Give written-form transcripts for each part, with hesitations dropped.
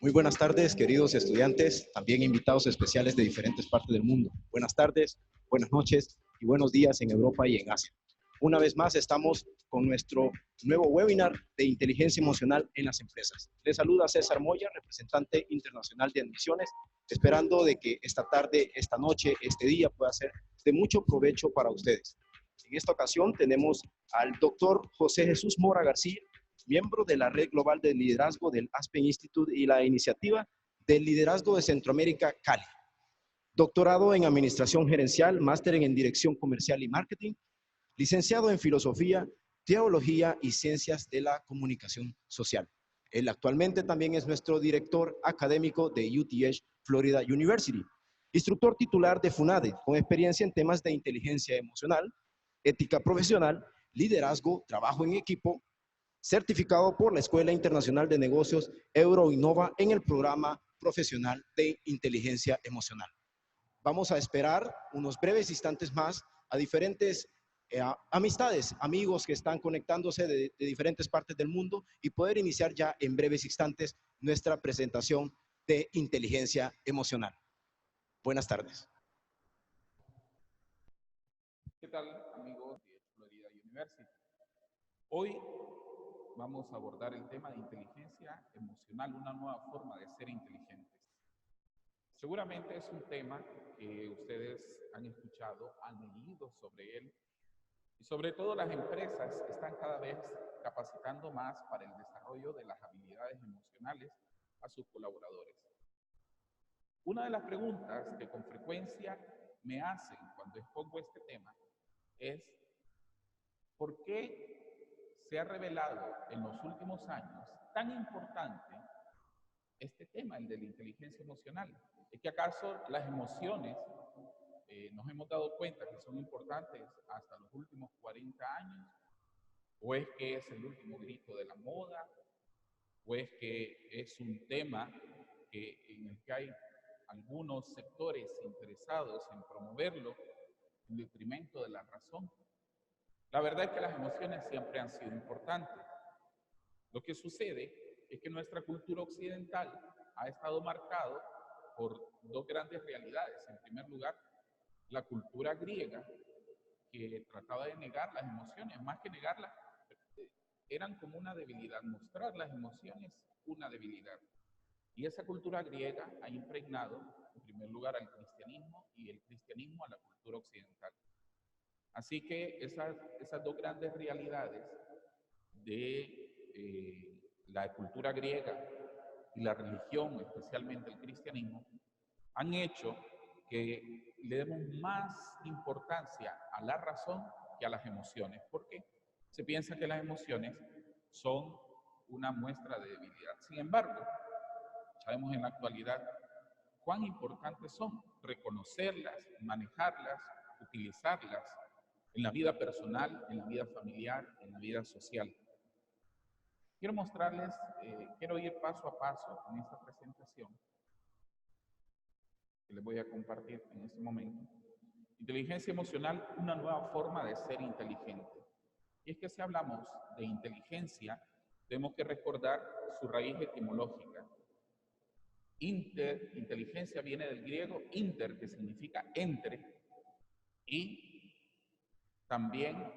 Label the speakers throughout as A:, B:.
A: Muy buenas tardes, queridos estudiantes, también invitados especiales de diferentes partes del mundo. Buenas tardes, buenas noches y buenos días en Europa y en Asia. Una vez más estamos con nuestro nuevo webinar de inteligencia emocional en las empresas. Les saluda César Moya, representante internacional de admisiones, esperando de que esta tarde, esta noche, este día pueda ser de mucho provecho para ustedes. En esta ocasión tenemos al doctor José Jesús Mora García, miembro de la Red Global de Liderazgo del Aspen Institute y la Iniciativa del Liderazgo de Centroamérica, Cali. Doctorado en Administración Gerencial, máster en Dirección Comercial y Marketing, licenciado en Filosofía, Teología y Ciencias de la Comunicación Social. Él actualmente también es nuestro director académico de UTH Florida University, instructor titular de FUNADE, con experiencia en temas de inteligencia emocional, ética profesional, liderazgo, trabajo en equipo, certificado por la Escuela Internacional de Negocios Euroinnova en el programa profesional de inteligencia emocional. Vamos a esperar unos breves instantes más a diferentes amistades, amigos que están conectándose de diferentes partes del mundo y poder iniciar ya en breves instantes nuestra presentación de inteligencia emocional. Buenas tardes.
B: ¿Qué tal, amigos de Florida University? Hoy vamos a abordar el tema de inteligencia emocional, una nueva forma de ser inteligentes. Seguramente es un tema que ustedes han escuchado, han leído sobre él, y sobre todo las empresas están cada vez capacitando más para el desarrollo de las habilidades emocionales a sus colaboradores. Una de las preguntas que con frecuencia me hacen cuando expongo este tema es ¿por qué se ha revelado en los últimos años tan importante este tema, el de la inteligencia emocional? ¿Es que acaso las emociones nos hemos dado cuenta que son importantes hasta los últimos 40 años? ¿O es que es el último grito de la moda? ¿O es que es un tema en el que hay algunos sectores interesados en promoverlo en detrimento de la razón? La verdad es que las emociones siempre han sido importantes. Lo que sucede es que nuestra cultura occidental ha estado marcado por dos grandes realidades. En primer lugar, la cultura griega, que trataba de negar las emociones, más que negarlas, eran como una debilidad, mostrar las emociones una debilidad. Y esa cultura griega ha impregnado, en primer lugar, al cristianismo y el cristianismo a la cultura occidental. Así que esas dos grandes realidades de la cultura griega y la religión, especialmente el cristianismo, han hecho que le demos más importancia a la razón que a las emociones. ¿Por qué? Se piensa que las emociones son una muestra de debilidad. Sin embargo, sabemos en la actualidad cuán importantes son reconocerlas, manejarlas, utilizarlas en la vida personal, en la vida familiar, en la vida social. Quiero mostrarles, quiero ir paso a paso en esta presentación que les voy a compartir en este momento. Inteligencia emocional, una nueva forma de ser inteligente. Y es que si hablamos de inteligencia, tenemos que recordar su raíz etimológica. Inteligencia viene del griego inter, que significa entre, y también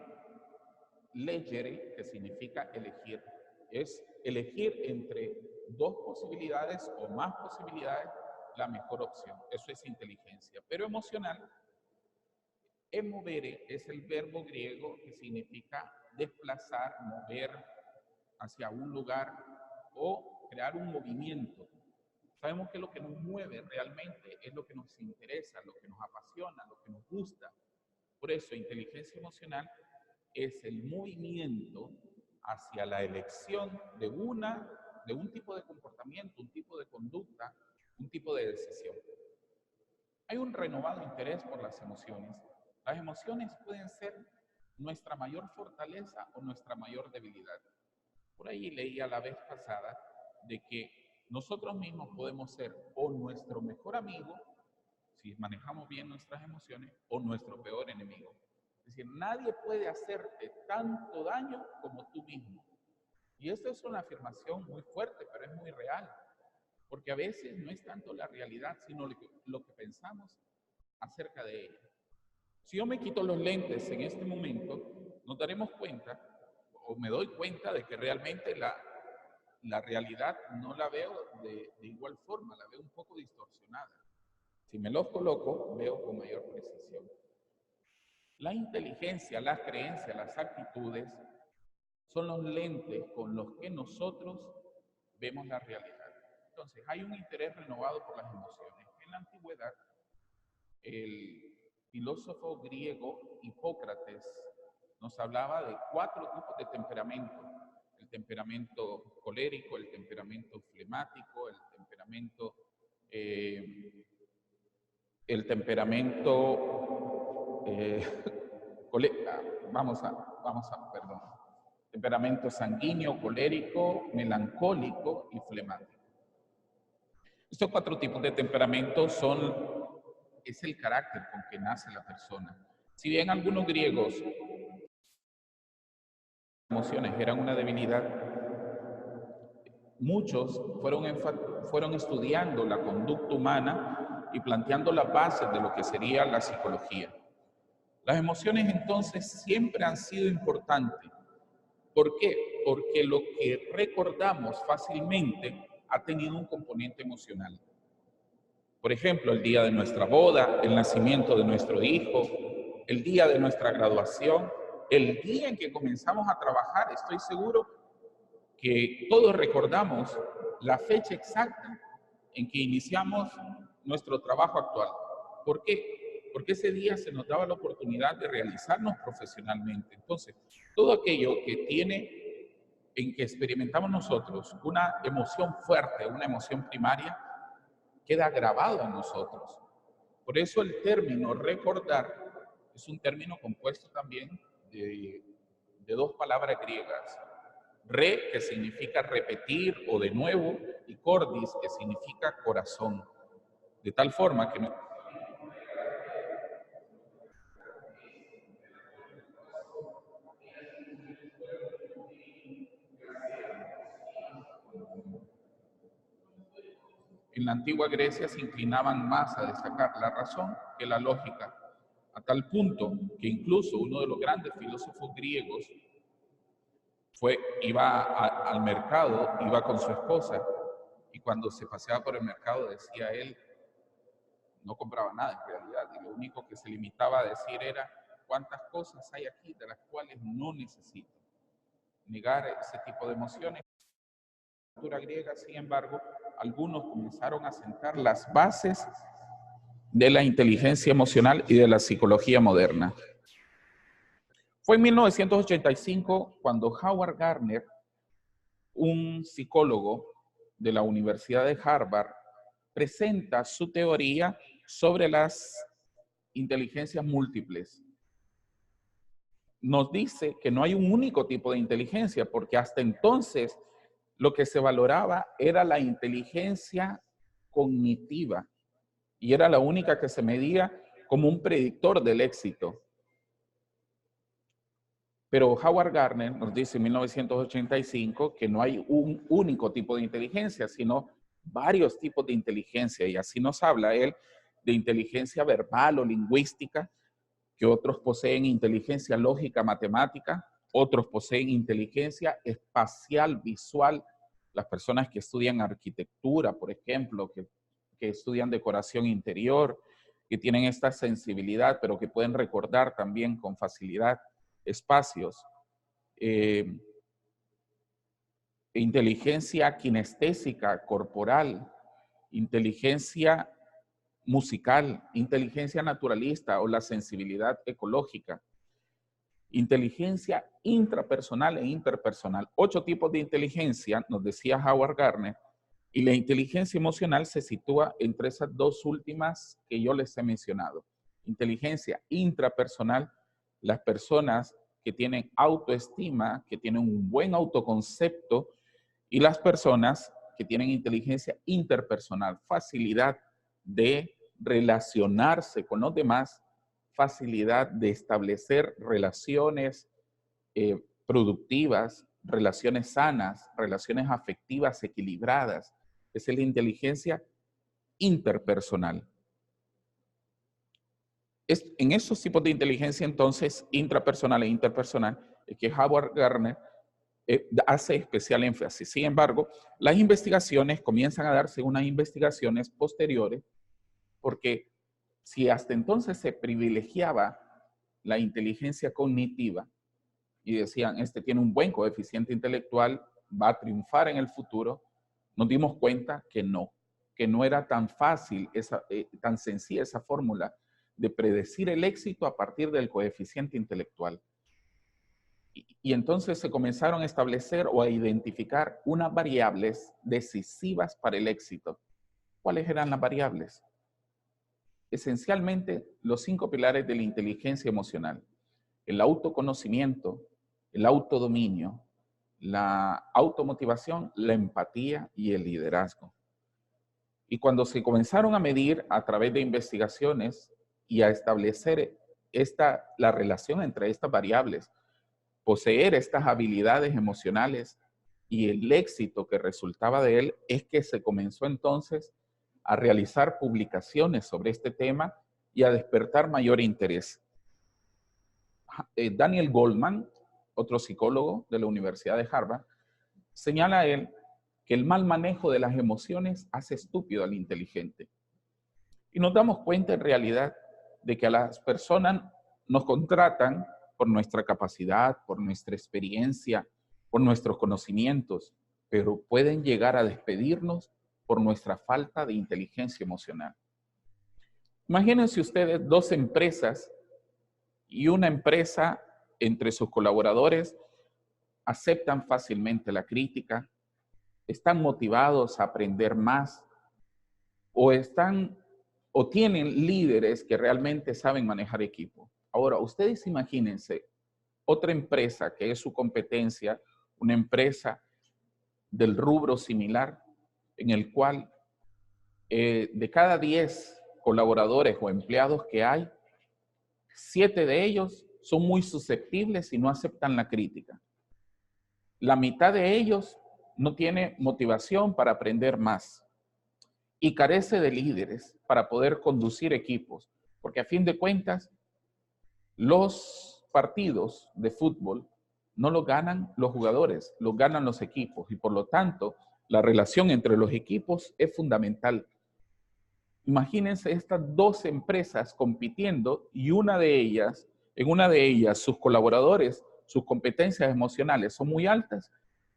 B: legere, que significa elegir. Es elegir entre dos posibilidades o más posibilidades la mejor opción. Eso es inteligencia. Pero emocional, emovere es el verbo griego que significa desplazar, mover hacia un lugar o crear un movimiento. Sabemos que lo que nos mueve realmente es lo que nos interesa, lo que nos apasiona, lo que nos gusta. Por eso, inteligencia emocional es el movimiento hacia la elección de un tipo de comportamiento, un tipo de conducta, un tipo de decisión. Hay un renovado interés por las emociones. Las emociones pueden ser nuestra mayor fortaleza o nuestra mayor debilidad. Por ahí leía la vez pasada de que nosotros mismos podemos ser o nuestro mejor amigo, si manejamos bien nuestras emociones, o nuestro peor enemigo. Es decir, nadie puede hacerte tanto daño como tú mismo. Y esto es una afirmación muy fuerte, pero es muy real, porque a veces no es tanto la realidad, sino lo que pensamos acerca de ella. Si yo me quito los lentes en este momento, nos daremos cuenta, o me doy cuenta de que realmente la realidad no la veo de igual forma, la veo un poco distorsionada. Si me los coloco, veo con mayor precisión. La inteligencia, las creencias, las actitudes son los lentes con los que nosotros vemos la realidad. Entonces, hay un interés renovado por las emociones. En la antigüedad, el filósofo griego Hipócrates nos hablaba de 4 tipos de temperamento: el temperamento colérico, el temperamento flemático, el temperamento temperamento sanguíneo, colérico, melancólico y flemático. Estos 4 tipos de temperamento es el carácter con que nace la persona. Si bien algunos griegos emociones eran una debilidad, muchos fueron estudiando la conducta humana y planteando las bases de lo que sería la psicología. Las emociones entonces siempre han sido importantes. ¿Por qué? Porque lo que recordamos fácilmente ha tenido un componente emocional. Por ejemplo, el día de nuestra boda, el nacimiento de nuestro hijo, el día de nuestra graduación, el día en que comenzamos a trabajar. Estoy seguro que todos recordamos la fecha exacta en que iniciamos nuestro trabajo actual. ¿Por qué? Porque ese día se nos daba la oportunidad de realizarnos profesionalmente. Entonces, todo aquello en que experimentamos nosotros una emoción fuerte, una emoción primaria, queda grabado en nosotros. Por eso el término recordar es un término compuesto también de 2 palabras griegas. Re, que significa repetir o de nuevo, y cordis, que significa corazón. De tal forma que en la antigua Grecia se inclinaban más a destacar la razón que la lógica, a tal punto que incluso uno de los grandes filósofos griegos iba al mercado, iba con su esposa, y cuando se paseaba por el mercado decía él, no compraba nada en realidad, y lo único que se limitaba a decir era cuántas cosas hay aquí de las cuales no necesito. Negar ese tipo de emociones. En la cultura griega, sin embargo, algunos comenzaron a sentar las bases de la inteligencia emocional y de la psicología moderna. Fue en 1985 cuando Howard Gardner, un psicólogo de la Universidad de Harvard, presenta su teoría sobre las inteligencias múltiples. Nos dice que no hay un único tipo de inteligencia, porque hasta entonces lo que se valoraba era la inteligencia cognitiva y era la única que se medía como un predictor del éxito. Pero Howard Gardner nos dice en 1985 que no hay un único tipo de inteligencia, sino varios tipos de inteligencia. Y así nos habla él de inteligencia verbal o lingüística, que otros poseen inteligencia lógica matemática, otros poseen inteligencia espacial visual. Las personas que estudian arquitectura, por ejemplo, que estudian decoración interior, que tienen esta sensibilidad, pero que pueden recordar también con facilidad espacios. Inteligencia kinestésica, corporal, inteligencia musical, inteligencia naturalista o la sensibilidad ecológica, inteligencia intrapersonal e interpersonal. 8 tipos de inteligencia, nos decía Howard Gardner, y la inteligencia emocional se sitúa entre esas 2 últimas que yo les he mencionado. Inteligencia intrapersonal, las personas que tienen autoestima, que tienen un buen autoconcepto, y las personas que tienen inteligencia interpersonal, facilidad de relacionarse con los demás, facilidad de establecer relaciones productivas, relaciones sanas, relaciones afectivas equilibradas. Esa es la inteligencia interpersonal. En esos tipos de inteligencia, entonces, intrapersonal e interpersonal, es que Howard Gardner hace especial énfasis. Sin embargo, las investigaciones comienzan a darse unas investigaciones posteriores, porque si hasta entonces se privilegiaba la inteligencia cognitiva y decían, este tiene un buen coeficiente intelectual, va a triunfar en el futuro, nos dimos cuenta que no era tan fácil, tan sencilla esa fórmula de predecir el éxito a partir del coeficiente intelectual. Y entonces se comenzaron a establecer o a identificar unas variables decisivas para el éxito. ¿Cuáles eran las variables? Esencialmente, los 5 pilares de la inteligencia emocional: el autoconocimiento, el autodominio, la automotivación, la empatía y el liderazgo. Y cuando se comenzaron a medir a través de investigaciones y a establecer la relación entre estas variables, poseer estas habilidades emocionales y el éxito que resultaba de él, es que se comenzó entonces a realizar publicaciones sobre este tema y a despertar mayor interés. Daniel Goleman, otro psicólogo de la Universidad de Harvard, señala a él que el mal manejo de las emociones hace estúpido al inteligente. Y nos damos cuenta en realidad de que a las personas nos contratan por nuestra capacidad, por nuestra experiencia, por nuestros conocimientos, pero pueden llegar a despedirnos por nuestra falta de inteligencia emocional. Imagínense ustedes 2 empresas y una empresa entre sus colaboradores aceptan fácilmente la crítica, están motivados a aprender más o tienen líderes que realmente saben manejar equipo. Ahora, ustedes imagínense otra empresa que es su competencia, una empresa del rubro similar, en el cual de cada 10 colaboradores o empleados que hay, 7 de ellos son muy susceptibles y no aceptan la crítica. La mitad de ellos no tiene motivación para aprender más y carece de líderes para poder conducir equipos, porque a fin de cuentas, los partidos de fútbol no los ganan los jugadores, los ganan los equipos, y por lo tanto, la relación entre los equipos es fundamental. Imagínense estas 2 empresas compitiendo y en una de ellas sus colaboradores, sus competencias emocionales son muy altas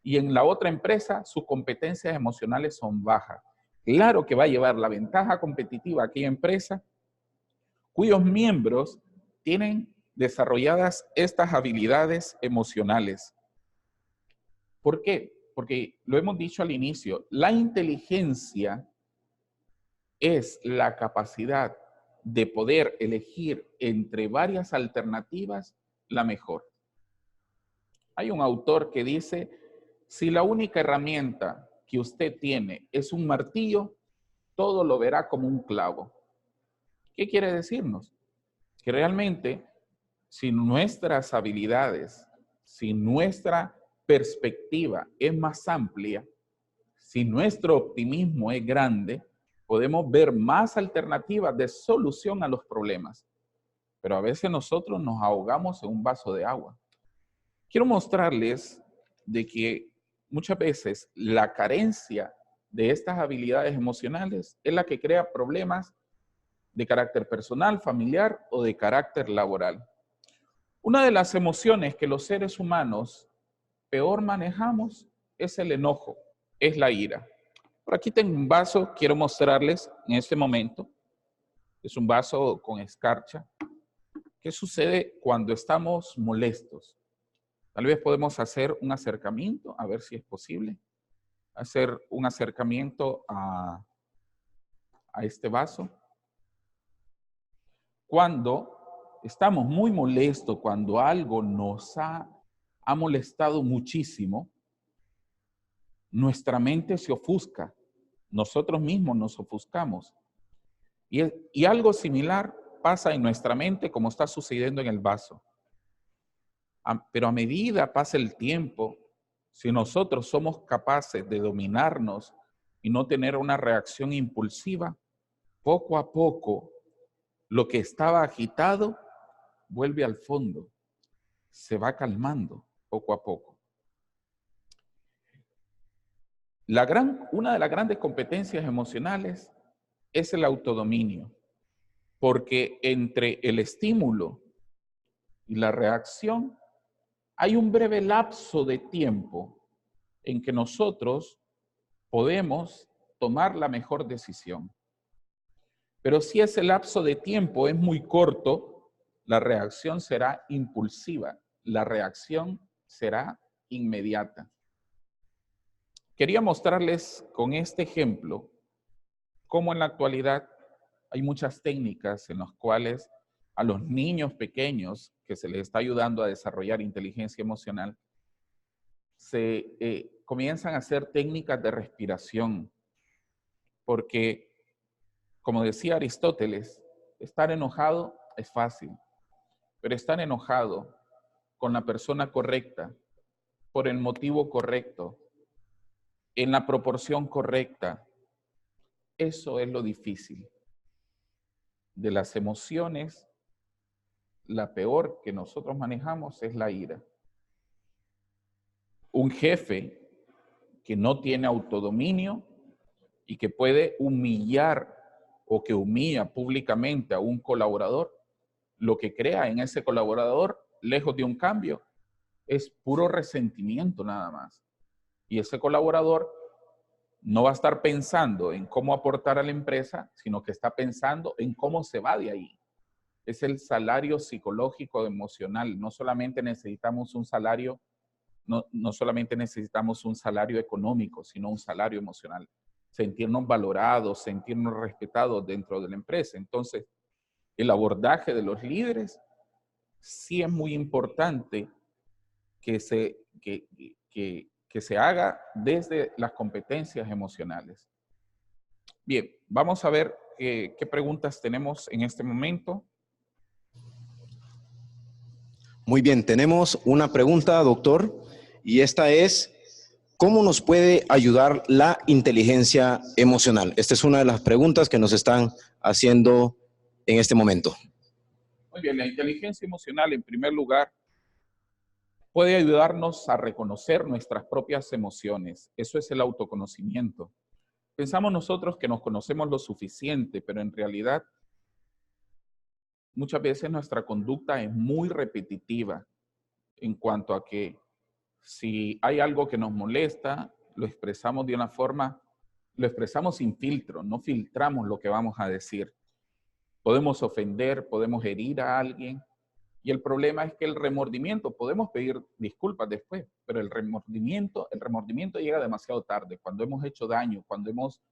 B: y en la otra empresa sus competencias emocionales son bajas. Claro que va a llevar la ventaja competitiva a aquella empresa cuyos miembros tienen desarrolladas estas habilidades emocionales. ¿Por qué? Porque lo hemos dicho al inicio, la inteligencia es la capacidad de poder elegir entre varias alternativas la mejor. Hay un autor que dice, si la única herramienta que usted tiene es un martillo, todo lo verá como un clavo. ¿Qué quiere decirnos? Que realmente, si nuestras habilidades, si nuestra perspectiva es más amplia, si nuestro optimismo es grande, podemos ver más alternativas de solución a los problemas. Pero a veces nosotros nos ahogamos en un vaso de agua. Quiero mostrarles de que muchas veces la carencia de estas habilidades emocionales es la que crea problemas de carácter personal, familiar o de carácter laboral. Una de las emociones que los seres humanos peor manejamos es el enojo, es la ira. Por aquí tengo un vaso, quiero mostrarles en este momento. Es un vaso con escarcha. ¿Qué sucede cuando estamos molestos? Tal vez podemos hacer un acercamiento, a ver si es posible. Hacer un acercamiento a este vaso. Cuando estamos muy molestos, cuando algo nos ha molestado muchísimo, nuestra mente se ofusca. Nosotros mismos nos ofuscamos. Y algo similar pasa en nuestra mente como está sucediendo en el vaso. Pero a medida pasa el tiempo Si nosotros somos capaces de dominarnos y no tener una reacción impulsiva, poco a poco lo que estaba agitado vuelve al fondo, se va calmando poco a poco. Una de las grandes competencias emocionales es el autodominio, porque entre el estímulo y la reacción hay un breve lapso de tiempo en que nosotros podemos tomar la mejor decisión. Pero si ese lapso de tiempo es muy corto, la reacción será impulsiva, la reacción será inmediata. Quería mostrarles con este ejemplo cómo en la actualidad hay muchas técnicas en las cuales a los niños pequeños que se les está ayudando a desarrollar inteligencia emocional, se comienzan a hacer técnicas de respiración, porque, como decía Aristóteles, estar enojado es fácil, pero estar enojado con la persona correcta, por el motivo correcto, en la proporción correcta, eso es lo difícil. De las emociones, la peor que nosotros manejamos es la ira. Un jefe que no tiene autodominio y que puede humillar o que humilla públicamente a un colaborador, lo que crea en ese colaborador, lejos de un cambio, es puro resentimiento nada más. Y ese colaborador no va a estar pensando en cómo aportar a la empresa, sino que está pensando en cómo se va de ahí. Es el salario psicológico emocional. No solamente necesitamos un salario, no solamente necesitamos un salario económico, sino un salario emocional. Sentirnos valorados, sentirnos respetados dentro de la empresa. Entonces, el abordaje de los líderes sí es muy importante que se haga desde las competencias emocionales. Bien, vamos a ver qué preguntas tenemos en este momento.
A: Muy bien, tenemos una pregunta, doctor, y esta es, ¿cómo nos puede ayudar la inteligencia emocional? Esta es una de las preguntas que nos están haciendo en este momento.
B: Muy bien, la inteligencia emocional, en primer lugar, puede ayudarnos a reconocer nuestras propias emociones. Eso es el autoconocimiento. Pensamos nosotros que nos conocemos lo suficiente, pero en realidad muchas veces nuestra conducta es muy repetitiva en cuanto a que si hay algo que nos molesta, lo expresamos de una forma, lo expresamos sin filtro, no filtramos lo que vamos a decir. Podemos ofender, podemos herir a alguien, y el problema es que el remordimiento, podemos pedir disculpas después, pero el remordimiento llega demasiado tarde, cuando hemos hecho daño, cuando hemos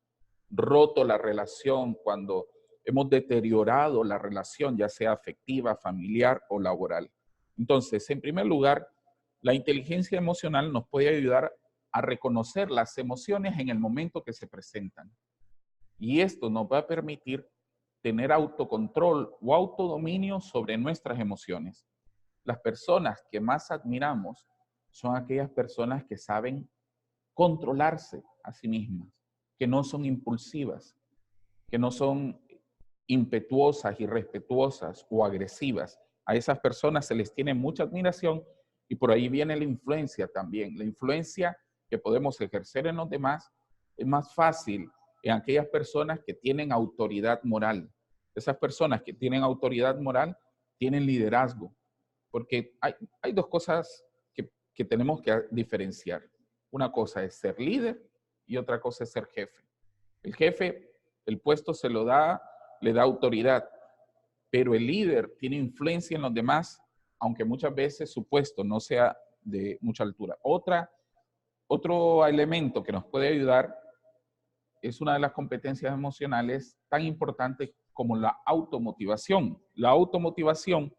B: roto la relación, cuando hemos deteriorado la relación, ya sea afectiva, familiar o laboral. Entonces, en primer lugar, la inteligencia emocional nos puede ayudar a reconocer las emociones en el momento que se presentan. Y esto nos va a permitir tener autocontrol o autodominio sobre nuestras emociones. Las personas que más admiramos son aquellas personas que saben controlarse a sí mismas, que no son impulsivas, que no son impetuosas, irrespetuosas o agresivas. A esas personas se les tiene mucha admiración y por ahí viene la influencia también. La influencia que podemos ejercer en los demás es más fácil en aquellas personas que tienen autoridad moral. Esas personas que tienen autoridad moral tienen liderazgo, porque hay dos cosas que tenemos que diferenciar. Una cosa es ser líder y otra cosa es ser jefe. El jefe, el puesto le da autoridad, pero el líder tiene influencia en los demás, aunque muchas veces su puesto no sea de mucha altura. Otro elemento que nos puede ayudar es una de las competencias emocionales tan importantes como la automotivación. La automotivación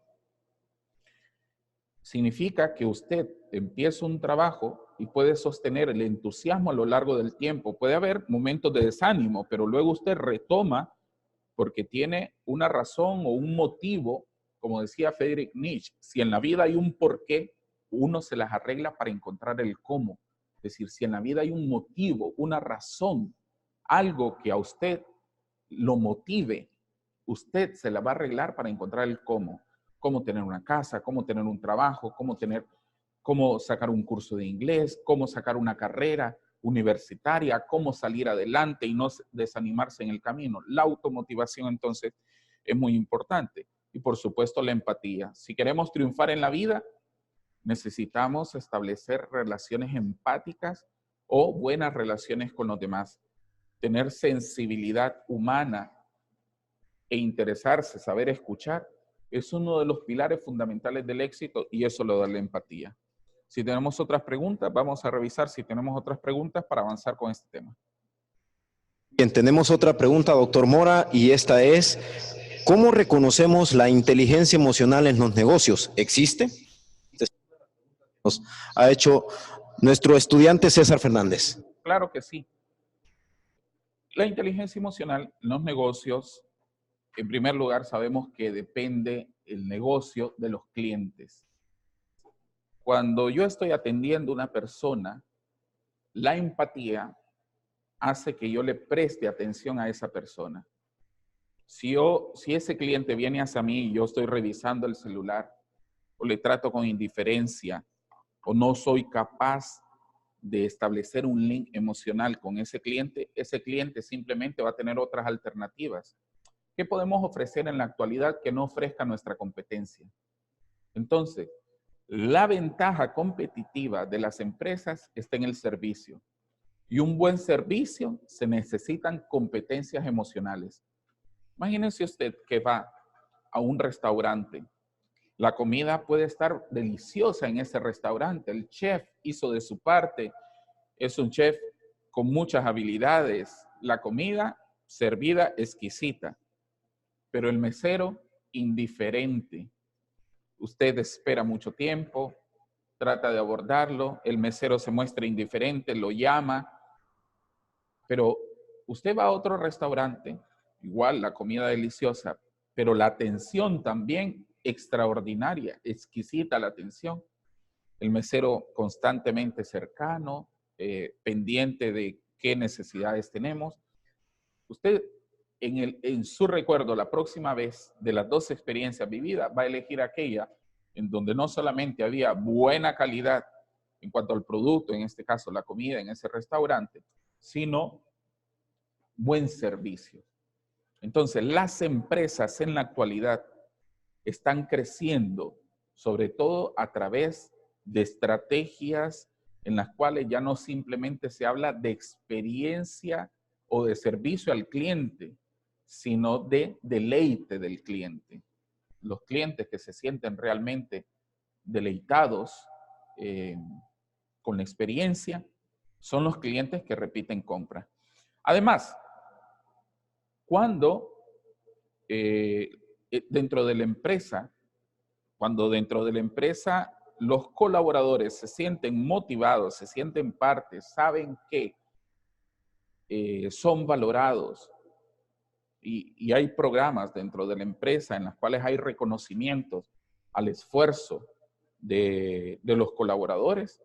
B: significa que usted empieza un trabajo y puede sostener el entusiasmo a lo largo del tiempo. Puede haber momentos de desánimo, pero luego usted retoma porque tiene una razón o un motivo, como decía Friedrich Nietzsche, si en la vida hay un porqué, uno se las arregla para encontrar el cómo. Es decir, si en la vida hay un motivo, una razón, algo que a usted lo motive, usted se la va a arreglar para encontrar el cómo. Cómo tener una casa, cómo tener un trabajo, cómo sacar un curso de inglés, cómo sacar una carrera universitaria, cómo salir adelante y no desanimarse en el camino. La automotivación, entonces, es muy importante. Y, por supuesto, la empatía. Si queremos triunfar en la vida, necesitamos establecer relaciones empáticas o buenas relaciones con los demás. Tener sensibilidad humana e interesarse, saber escuchar, es uno de los pilares fundamentales del éxito y eso lo da la empatía. Si tenemos otras preguntas, vamos a revisar si tenemos otras preguntas para avanzar con este tema.
A: Bien, tenemos otra pregunta, doctor Mora, y esta es, ¿cómo reconocemos la inteligencia emocional en los negocios? ¿Existe? Nos ha hecho nuestro estudiante César Fernández.
B: Claro que sí. La inteligencia emocional en los negocios, en primer lugar, sabemos que depende el negocio de los clientes. Cuando yo estoy atendiendo a una persona, la empatía hace que yo le preste atención a esa persona. Si ese cliente viene hacia mí y yo estoy revisando el celular, o le trato con indiferencia, o no soy capaz de establecer un link emocional con ese cliente simplemente va a tener otras alternativas. ¿Qué podemos ofrecer en la actualidad que no ofrezca nuestra competencia? Entonces, la ventaja competitiva de las empresas está en el servicio. Y un buen servicio se necesitan competencias emocionales. Imagínense usted que va a un restaurante. La comida puede estar deliciosa en ese restaurante. El chef hizo de su parte. Es un chef con muchas habilidades. La comida servida exquisita. Pero el mesero indiferente. Usted espera mucho tiempo, trata de abordarlo, el mesero se muestra indiferente, lo llama, pero usted va a otro restaurante, igual la comida deliciosa, pero la atención también extraordinaria, exquisita la atención. El mesero constantemente cercano, pendiente de qué necesidades tenemos. Usted en su recuerdo, la próxima vez de las dos experiencias vividas, va a elegir aquella en donde no solamente había buena calidad en cuanto al producto, en este caso la comida en ese restaurante, sino buen servicio. Entonces, las empresas en la actualidad están creciendo, sobre todo a través de estrategias en las cuales ya no simplemente se habla de experiencia o de servicio al cliente, sino de deleite del cliente. Los clientes que se sienten realmente deleitados con la experiencia son los clientes que repiten compra. Además, cuando dentro de la empresa los colaboradores se sienten motivados, se sienten parte, saben que son valorados, y hay programas dentro de la empresa en las cuales hay reconocimientos al esfuerzo de los colaboradores,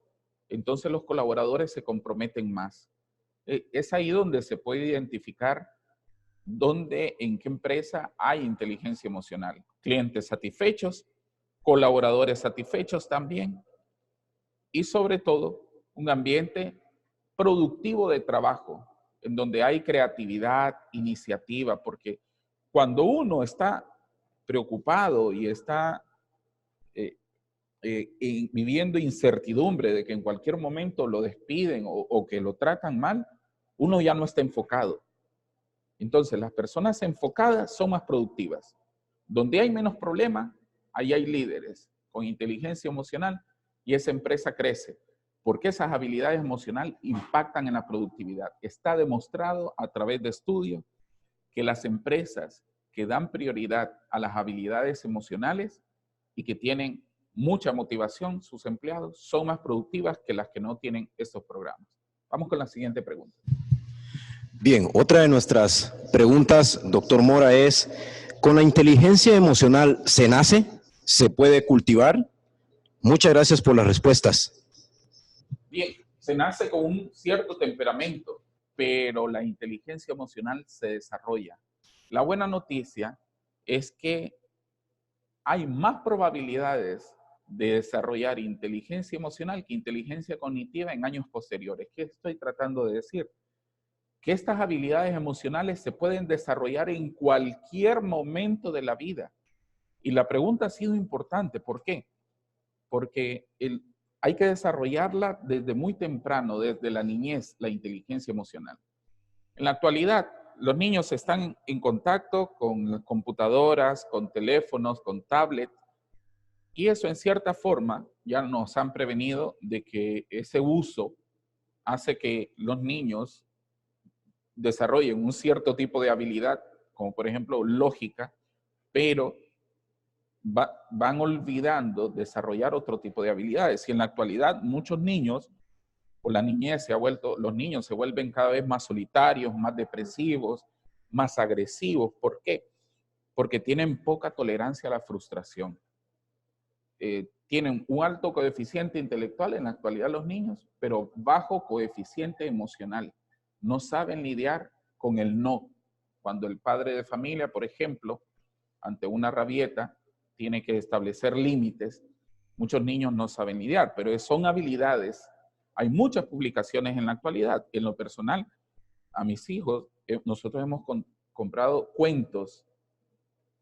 B: entonces los colaboradores se comprometen más. Es ahí donde se puede identificar en qué empresa hay inteligencia emocional. Clientes satisfechos, colaboradores satisfechos también, y sobre todo un ambiente productivo de trabajo, en donde hay creatividad, iniciativa, porque cuando uno está preocupado y está viviendo incertidumbre de que en cualquier momento lo despiden o que lo tratan mal, uno ya no está enfocado. Entonces, las personas enfocadas son más productivas. Donde hay menos problemas, ahí hay líderes con inteligencia emocional y esa empresa crece. Porque esas habilidades emocionales impactan en la productividad. Está demostrado a través de estudios que las empresas que dan prioridad a las habilidades emocionales y que tienen mucha motivación, sus empleados, son más productivas que las que no tienen estos programas. Vamos con la siguiente pregunta.
A: Bien, otra de nuestras preguntas, doctor Mora, es, ¿con la inteligencia emocional se nace? ¿Se puede cultivar? Muchas gracias por las respuestas.
B: Bien, se nace con un cierto temperamento, pero la inteligencia emocional se desarrolla. La buena noticia es que hay más probabilidades de desarrollar inteligencia emocional que inteligencia cognitiva en años posteriores. ¿Qué estoy tratando de decir? Que estas habilidades emocionales se pueden desarrollar en cualquier momento de la vida. Y la pregunta ha sido importante. ¿Por qué? Porque hay que desarrollarla desde muy temprano, desde la niñez, la inteligencia emocional. En la actualidad, los niños están en contacto con computadoras, con teléfonos, con tablets, y eso en cierta forma ya nos han prevenido de que ese uso hace que los niños desarrollen un cierto tipo de habilidad, como por ejemplo lógica, pero van olvidando desarrollar otro tipo de habilidades. Y en la actualidad muchos niños, o la niñez los niños se vuelven cada vez más solitarios, más depresivos, más agresivos. ¿Por qué? Porque tienen poca tolerancia a la frustración. Tienen un alto coeficiente intelectual en la actualidad los niños, pero bajo coeficiente emocional. No saben lidiar con el no. Cuando el padre de familia, por ejemplo, ante una rabieta, tiene que establecer límites, muchos niños no saben lidiar, pero son habilidades. Hay muchas publicaciones en la actualidad. En lo personal, a mis hijos, nosotros hemos comprado cuentos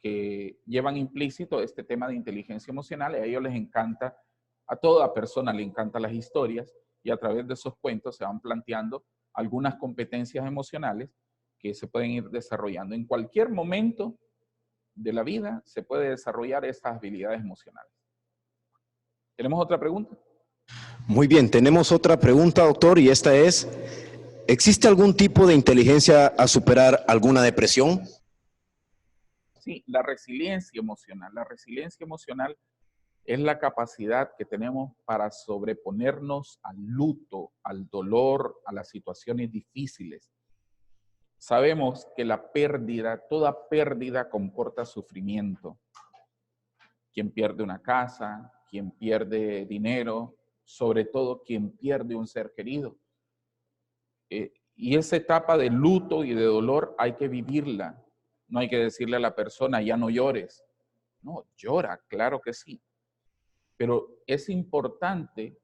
B: que llevan implícito este tema de inteligencia emocional, y a ellos les encanta, a toda persona le encantan las historias, y a través de esos cuentos se van planteando algunas competencias emocionales que se pueden ir desarrollando. En cualquier momento de la vida se puede desarrollar estas habilidades emocionales. ¿Tenemos otra pregunta?
A: Muy bien, tenemos otra pregunta, doctor, y esta es, ¿existe algún tipo de inteligencia a superar alguna depresión?
B: Sí, la resiliencia emocional. La resiliencia emocional es la capacidad que tenemos para sobreponernos al luto, al dolor, a las situaciones difíciles. Sabemos que la pérdida, toda pérdida comporta sufrimiento. Quien pierde una casa, quien pierde dinero, sobre todo quien pierde un ser querido. Y esa etapa de luto y de dolor hay que vivirla. No hay que decirle a la persona, ya no llores. No, llora, claro que sí. Pero es importante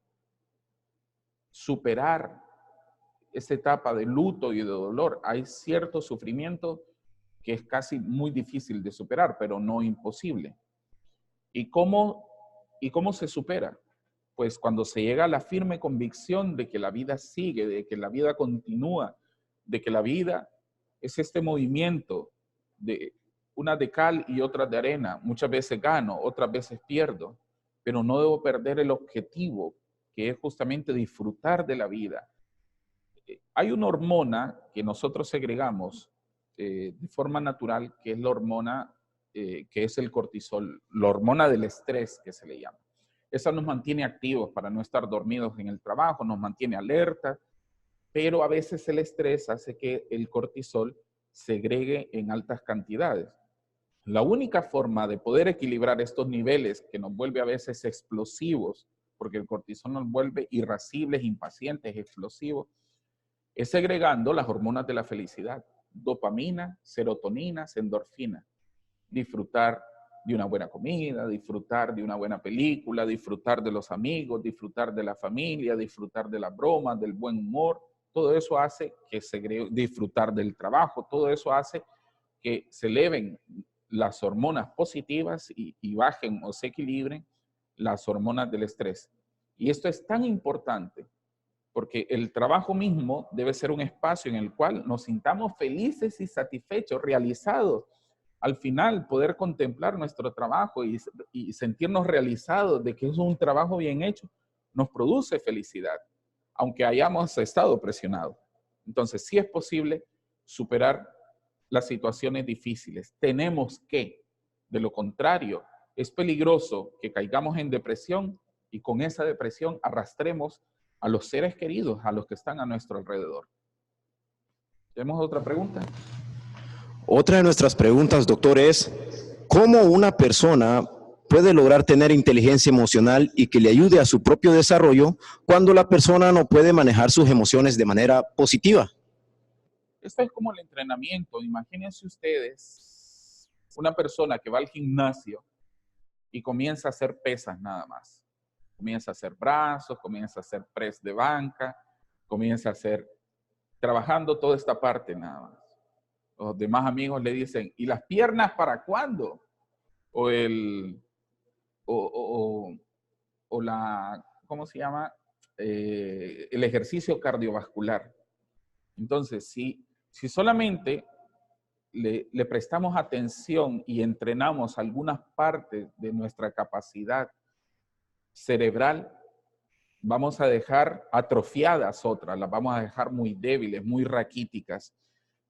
B: superar esa etapa de luto y de dolor. Hay cierto sufrimiento que es casi muy difícil de superar, pero no imposible. ¿Y cómo se supera? Pues cuando se llega a la firme convicción de que la vida sigue, de que la vida continúa, de que la vida es este movimiento de una de cal y otra de arena. Muchas veces gano, otras veces pierdo, pero no debo perder el objetivo, que es justamente disfrutar de la vida. Hay una hormona que nosotros segregamos de forma natural, que es la hormona que es el cortisol, la hormona del estrés que se le llama. Esa nos mantiene activos para no estar dormidos en el trabajo, nos mantiene alerta, pero a veces el estrés hace que el cortisol segregue en altas cantidades. La única forma de poder equilibrar estos niveles, que nos vuelve a veces explosivos, porque el cortisol nos vuelve irascibles, impacientes, explosivos, es segregando las hormonas de la felicidad: dopamina, serotonina, endorfina. Disfrutar de una buena comida, disfrutar de una buena película, disfrutar de los amigos, disfrutar de la familia, disfrutar de las bromas, del buen humor. Todo eso hace que disfrutar del trabajo, todo eso hace que se eleven las hormonas positivas y bajen o se equilibren las hormonas del estrés. Y esto es tan importante porque el trabajo mismo debe ser un espacio en el cual nos sintamos felices y satisfechos, realizados. Al final, poder contemplar nuestro trabajo y sentirnos realizados de que es un trabajo bien hecho, nos produce felicidad, aunque hayamos estado presionados. Entonces, sí es posible superar las situaciones difíciles. Tenemos que, de lo contrario, es peligroso que caigamos en depresión y con esa depresión arrastremos a los seres queridos, a los que están a nuestro alrededor. ¿Tenemos otra pregunta?
A: Otra de nuestras preguntas, doctor, es ¿cómo una persona puede lograr tener inteligencia emocional y que le ayude a su propio desarrollo cuando la persona no puede manejar sus emociones de manera positiva.
B: Esto es como el entrenamiento. Imagínense ustedes una persona que va al gimnasio y comienza a hacer pesas nada más. Comienza a hacer brazos, comienza a hacer press de banca, comienza a hacer, trabajando toda esta parte nada más. Los demás amigos le dicen, ¿y las piernas para cuándo? O o la, ¿cómo se llama? El ejercicio cardiovascular. Entonces, si solamente le prestamos atención y entrenamos algunas partes de nuestra capacidad cerebral, vamos a dejar atrofiadas otras, las vamos a dejar muy débiles, muy raquíticas.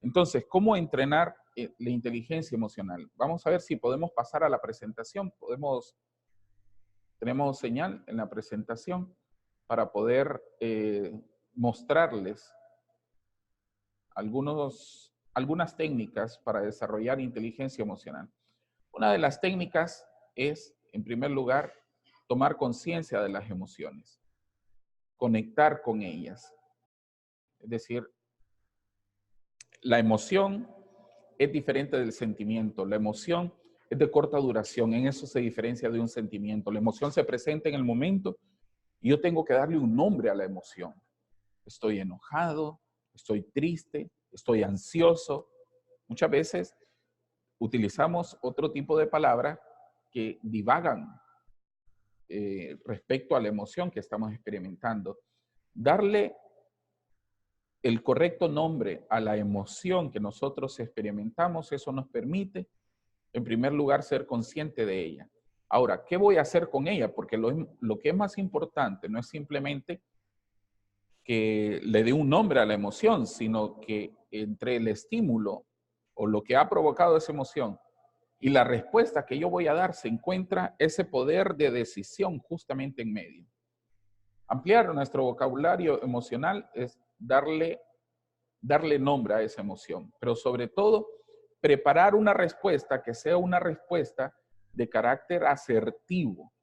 B: Entonces, ¿cómo entrenar la inteligencia emocional? Vamos a ver si podemos pasar a la presentación. Tenemos señal en la presentación para poder mostrarles algunas técnicas para desarrollar inteligencia emocional. Una de las técnicas es, en primer lugar, tomar conciencia de las emociones, conectar con ellas. Es decir, la emoción es diferente del sentimiento. La emoción es de corta duración, en eso se diferencia de un sentimiento. La emoción se presenta en el momento y yo tengo que darle un nombre a la emoción. Estoy enojado, estoy triste, estoy ansioso. Muchas veces utilizamos otro tipo de palabras que divagan respecto a la emoción que estamos experimentando. Darle el correcto nombre a la emoción que nosotros experimentamos, eso nos permite, en primer lugar, ser consciente de ella. Ahora, ¿qué voy a hacer con ella? Porque lo que es más importante no es simplemente que le dé un nombre a la emoción, sino que entre el estímulo o lo que ha provocado esa emoción y la respuesta que yo voy a dar se encuentra ese poder de decisión justamente en medio. Ampliar nuestro vocabulario emocional es darle nombre a esa emoción, pero sobre todo preparar una respuesta que sea una respuesta de carácter asertivo.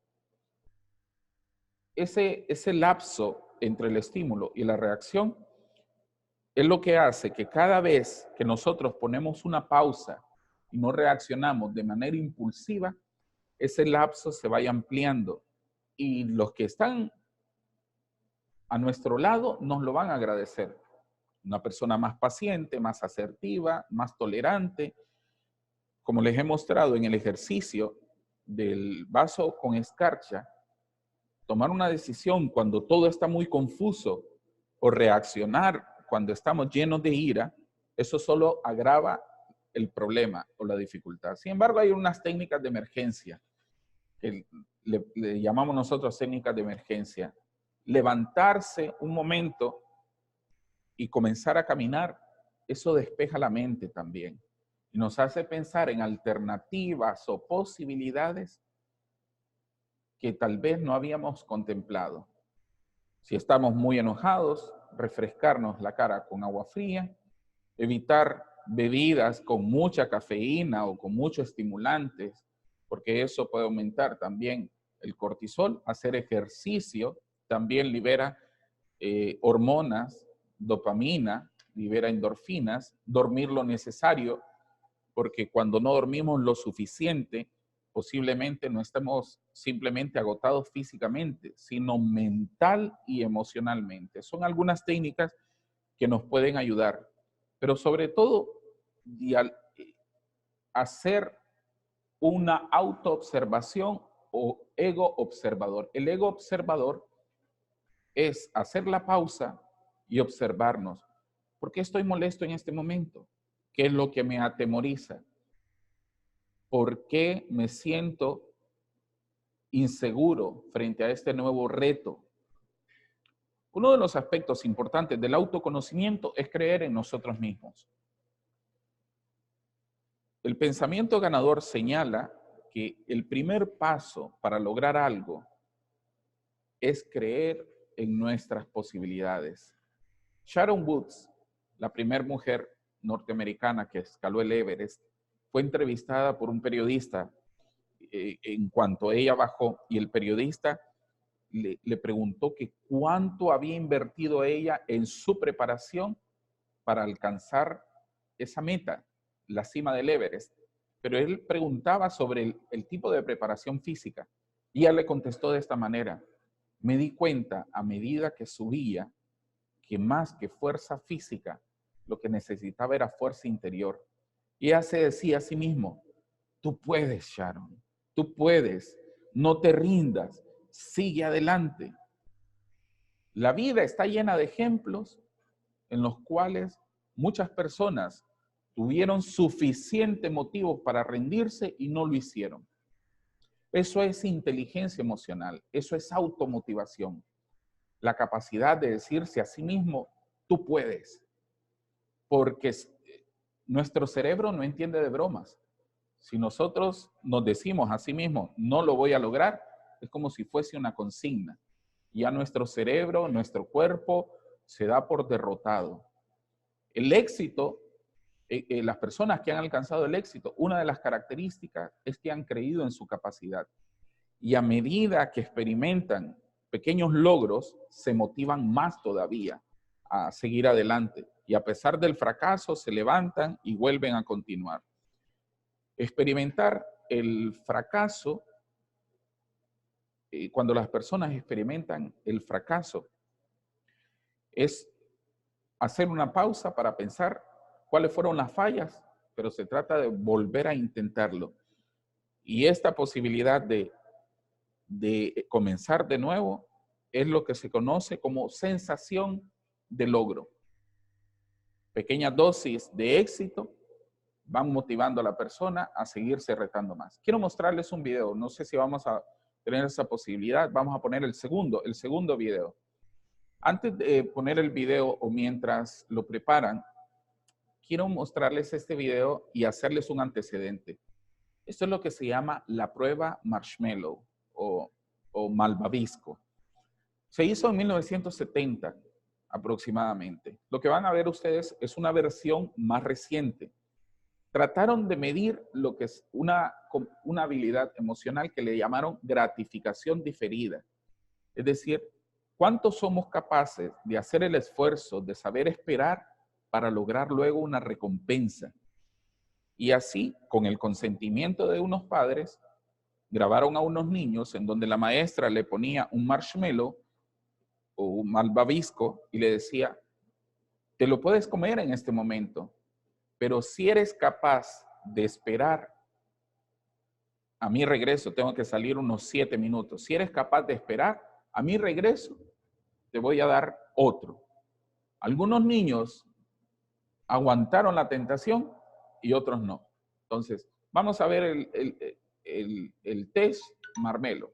B: Ese lapso entre el estímulo y la reacción es lo que hace que cada vez que nosotros ponemos una pausa y no reaccionamos de manera impulsiva, ese lapso se vaya ampliando y los que están a nuestro lado nos lo van a agradecer. Una persona más paciente, más asertiva, más tolerante. Como les he mostrado en el ejercicio del vaso con escarcha, tomar una decisión cuando todo está muy confuso o reaccionar cuando estamos llenos de ira, eso solo agrava el problema o la dificultad. Sin embargo, hay unas técnicas de emergencia que le llamamos nosotros técnicas de emergencia. Levantarse un momento y comenzar a caminar, eso despeja la mente también y nos hace pensar en alternativas o posibilidades que tal vez no habíamos contemplado. Si estamos muy enojados, refrescarnos la cara con agua fría, evitar bebidas con mucha cafeína o con muchos estimulantes, porque eso puede aumentar también el cortisol. Hacer ejercicio también libera hormonas, dopamina, libera endorfinas, dormir lo necesario, porque cuando no dormimos lo suficiente, posiblemente no estemos simplemente agotados físicamente, sino mental y emocionalmente. Son algunas técnicas que nos pueden ayudar, pero sobre todo hacer una autoobservación o ego observador. El ego observador es hacer la pausa y observarnos. ¿Por qué estoy molesto en este momento? ¿Qué es lo que me atemoriza? ¿Por qué me siento inseguro frente a este nuevo reto? Uno de los aspectos importantes del autoconocimiento es creer en nosotros mismos. El pensamiento ganador señala que el primer paso para lograr algo es creer en nuestras posibilidades. Sharon Woods, la primera mujer norteamericana que escaló el Everest, fue entrevistada por un periodista en cuanto ella bajó, y el periodista le preguntó que cuánto había invertido ella en su preparación para alcanzar esa meta, la cima del Everest. Pero él preguntaba sobre el tipo de preparación física, y ella le contestó de esta manera: me di cuenta a medida que subía que más que fuerza física, lo que necesitaba era fuerza interior. Y ella se decía a sí mismo: tú puedes, Sharon, tú puedes, no te rindas, sigue adelante. La vida está llena de ejemplos en los cuales muchas personas tuvieron suficiente motivo para rendirse y no lo hicieron. Eso es inteligencia emocional, eso es automotivación, la capacidad de decirse a sí mismo: tú puedes, porque nuestro cerebro no entiende de bromas. Si nosotros nos decimos a sí mismos, no lo voy a lograr, es como si fuese una consigna. Ya nuestro cerebro, nuestro cuerpo se da por derrotado. El éxito, las personas que han alcanzado el éxito, una de las características es que han creído en su capacidad. Y a medida que experimentan pequeños logros, se motivan más todavía a seguir adelante. Y a pesar del fracaso, se levantan y vuelven a continuar. Experimentar el fracaso, cuando las personas experimentan el fracaso, es hacer una pausa para pensar cuáles fueron las fallas, pero se trata de volver a intentarlo. Y esta posibilidad de comenzar de nuevo es lo que se conoce como sensación de logro. Pequeñas dosis de éxito van motivando a la persona a seguirse retando más. Quiero mostrarles un video, no sé si vamos a tener esa posibilidad, vamos a poner el segundo video. Antes de poner el video o mientras lo preparan, quiero mostrarles este video y hacerles un antecedente. Esto es lo que se llama la prueba Marshmallow o malvavisco. Se hizo en 1970 aproximadamente. Lo que van a ver ustedes es una versión más reciente. Trataron de medir lo que es una habilidad emocional que le llamaron gratificación diferida. Es decir, ¿cuánto somos capaces de hacer el esfuerzo de saber esperar para lograr luego una recompensa? Y así, con el consentimiento de unos padres, grabaron a unos niños en donde la maestra le ponía un marshmallow o un malvavisco y le decía: te lo puedes comer en este momento, pero si eres capaz de esperar a mi regreso, tengo que salir unos 7 minutos. Si eres capaz de esperar a mi regreso, te voy a dar otro. Algunos niños aguantaron la tentación y otros no. Entonces, vamos a ver el test Marmelo.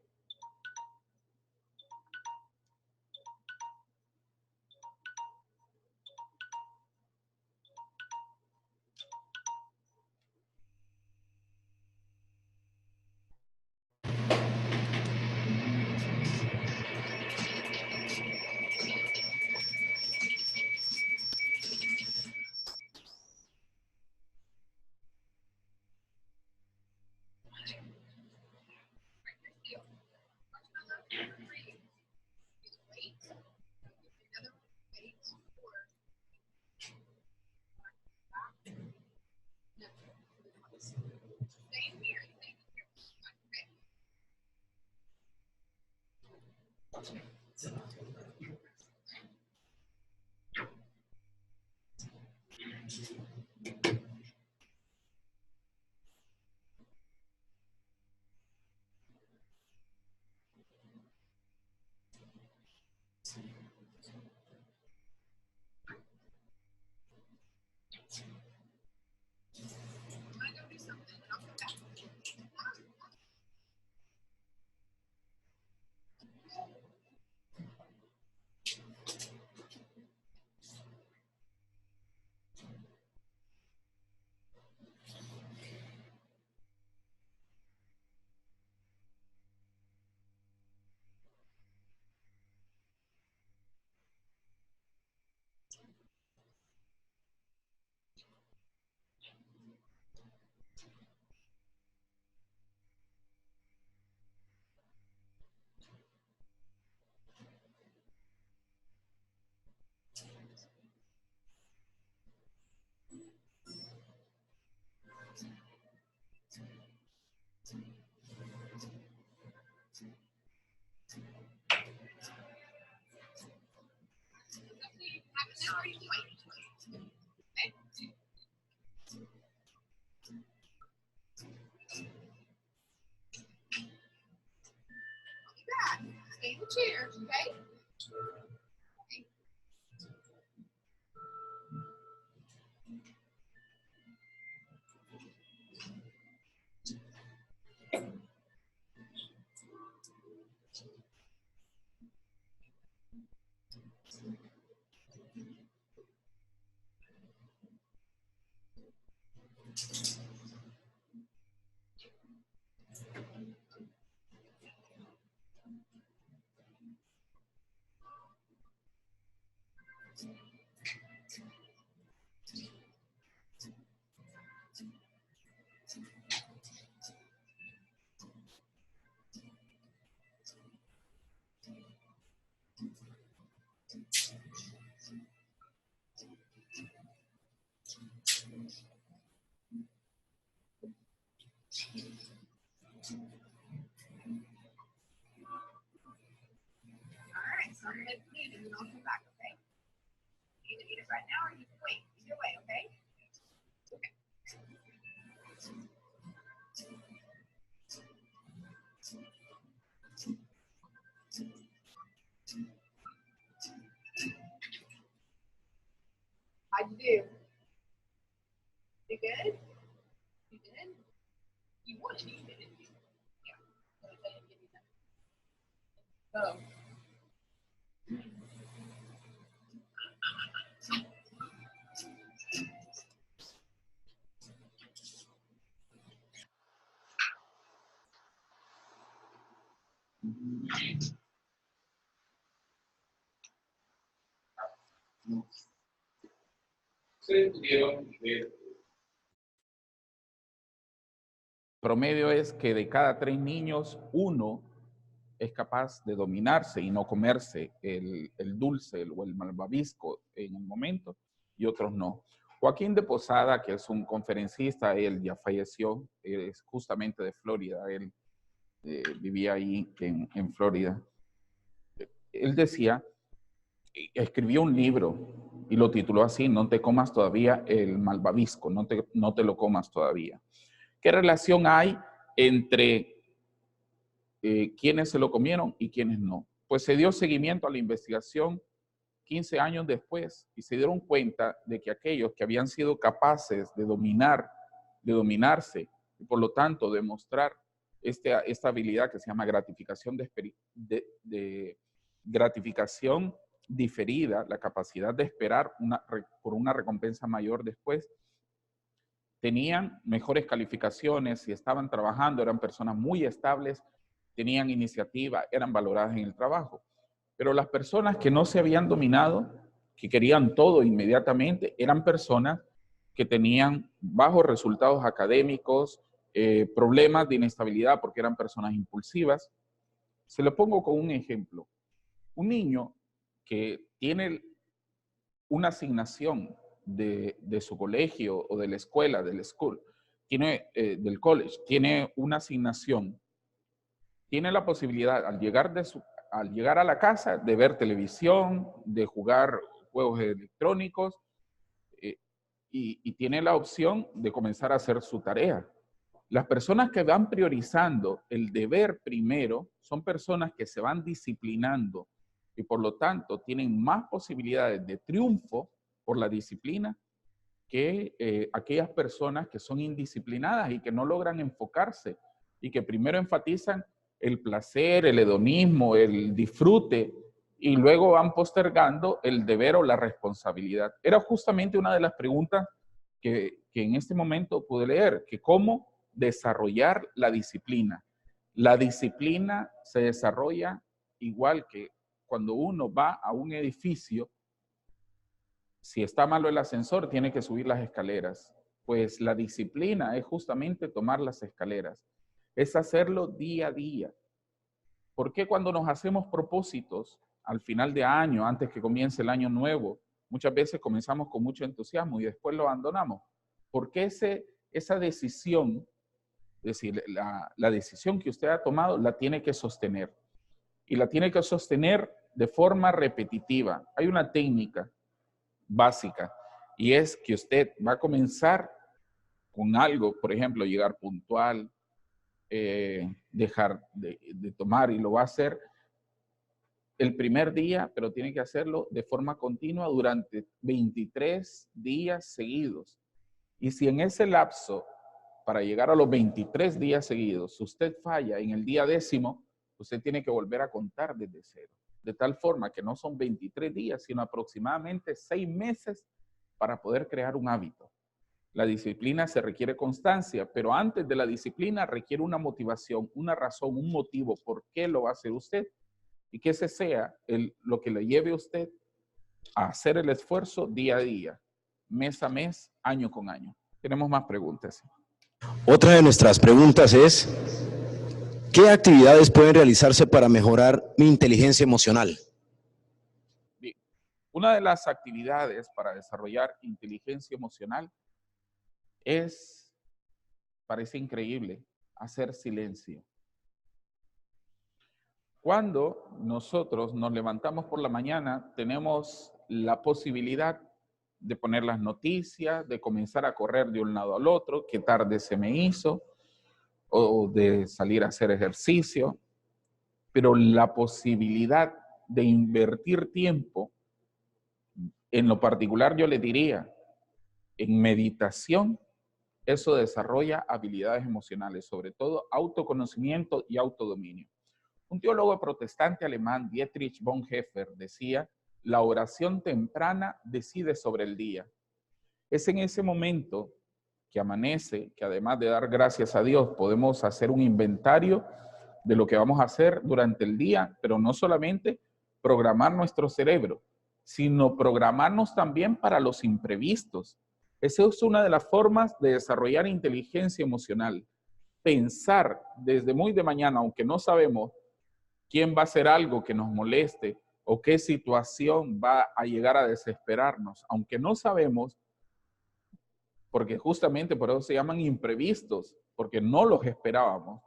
C: right, so I'm gonna leave and then I'll come back, okay? You either eat it right now or you can wait. Either way, okay? Okay. How'd you do? You good? You did? You wanted to eat it, didn't you? Yeah. But I didn't give you that. Oh.
B: Ustedes pudieron ver. Promedio es que de cada 3 niños, 1 es capaz de dominarse y no comerse el dulce o el malvavisco en el momento, y otros no. Joaquín de Posada, que es un conferencista, él ya falleció, es justamente de Florida, él vivía ahí en Florida. Él decía, escribió un libro y lo tituló así: No te comas todavía el malvavisco, no te lo comas todavía. ¿Qué relación hay entre quiénes se lo comieron y quiénes no? Pues se dio seguimiento a la investigación 15 años después y se dieron cuenta de que aquellos que habían sido capaces de dominarse y por lo tanto demostrar esta habilidad que se llama gratificación gratificación diferida, la capacidad de esperar por una recompensa mayor después, tenían mejores calificaciones, si estaban trabajando, eran personas muy estables, tenían iniciativa, eran valoradas en el trabajo. Pero las personas que no se habían dominado, que querían todo inmediatamente, eran personas que tenían bajos resultados académicos, problemas de inestabilidad porque eran personas impulsivas. Se lo pongo con un ejemplo. Un niño que tiene una asignación de su colegio o de la escuela, del school, del college, tiene una asignación, tiene la posibilidad al llegar a la casa de ver televisión, de jugar juegos electrónicos y tiene la opción de comenzar a hacer su tarea. Las personas que van priorizando el deber primero son personas que se van disciplinando y por lo tanto tienen más posibilidades de triunfo por la disciplina que aquellas personas que son indisciplinadas y que no logran enfocarse y que primero enfatizan el placer, el hedonismo, el disfrute y luego van postergando el deber o la responsabilidad. Era justamente una de las preguntas que en este momento pude leer, que cómo desarrollar la disciplina. La disciplina se desarrolla igual que cuando uno va a un edificio. Si está malo el ascensor, tiene que subir las escaleras. Pues la disciplina es justamente tomar las escaleras. Es hacerlo día a día. ¿Por qué cuando nos hacemos propósitos al final de año, antes que comience el año nuevo, muchas veces comenzamos con mucho entusiasmo y después lo abandonamos? Porque esa decisión, es decir, la decisión que usted ha tomado, la tiene que sostener. Y la tiene que sostener de forma repetitiva. Hay una técnica básica y es que usted va a comenzar con algo, por ejemplo, llegar puntual, dejar de tomar, y lo va a hacer el primer día, pero tiene que hacerlo de forma continua durante 23 días seguidos. Y si en ese lapso, para llegar a los 23 días seguidos, usted falla en el día 10º, usted tiene que volver a contar desde cero. De tal forma que no son 23 días, sino aproximadamente 6 meses para poder crear un hábito. La disciplina se requiere constancia, pero antes de la disciplina requiere una motivación, una razón, un motivo por qué lo va a hacer usted. Y que ese sea lo que le lleve a usted a hacer el esfuerzo día a día, mes a mes, año con año. Tenemos más preguntas.
A: Otra de nuestras preguntas es, ¿qué actividades pueden realizarse para mejorar mi inteligencia emocional?
B: Bien. Una de las actividades para desarrollar inteligencia emocional es, parece increíble, hacer silencio. Cuando nosotros nos levantamos por la mañana, tenemos la posibilidad de poner las noticias, de comenzar a correr de un lado al otro, qué tarde se me hizo, o de salir a hacer ejercicio, pero la posibilidad de invertir tiempo, en lo particular yo le diría, en meditación, eso desarrolla habilidades emocionales, sobre todo autoconocimiento y autodominio. Un teólogo protestante alemán, Dietrich Bonhoeffer, decía, la oración temprana decide sobre el día. Es en ese momento que amanece, que además de dar gracias a Dios, podemos hacer un inventario de lo que vamos a hacer durante el día, pero no solamente programar nuestro cerebro, sino programarnos también para los imprevistos. Esa es una de las formas de desarrollar inteligencia emocional. Pensar desde muy de mañana, aunque no sabemos quién va a hacer algo que nos moleste o qué situación va a llegar a desesperarnos, aunque no sabemos, porque justamente por eso se llaman imprevistos, porque no los esperábamos.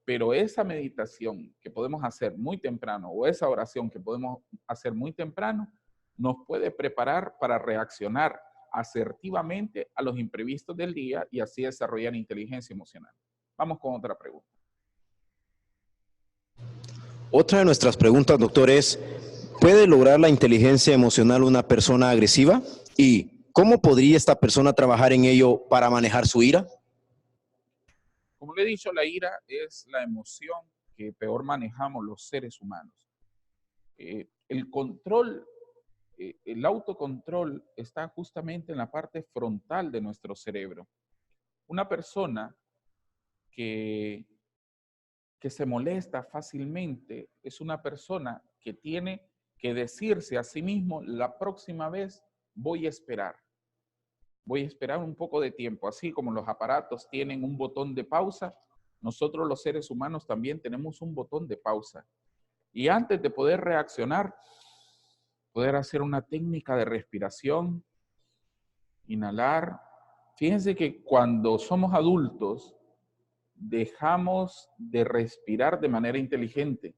B: Pero esa meditación que podemos hacer muy temprano o esa oración que podemos hacer muy temprano nos puede preparar para reaccionar asertivamente a los imprevistos del día y así desarrollar inteligencia emocional. Vamos con otra pregunta.
A: Otra de nuestras preguntas, doctor, es, ¿puede lograr la inteligencia emocional una persona agresiva? ¿Y cómo podría esta persona trabajar en ello para manejar su ira?
B: Como le he dicho, la ira es la emoción que peor manejamos los seres humanos. El control, el autocontrol está justamente en la parte frontal de nuestro cerebro. Una persona que se molesta fácilmente es una persona que tiene que decirse a sí mismo, la próxima vez voy a esperar. Voy a esperar un poco de tiempo. Así como los aparatos tienen un botón de pausa, nosotros los seres humanos también tenemos un botón de pausa. Y antes de poder reaccionar, poder hacer una técnica de respiración, inhalar. Fíjense que cuando somos adultos, dejamos de respirar de manera inteligente.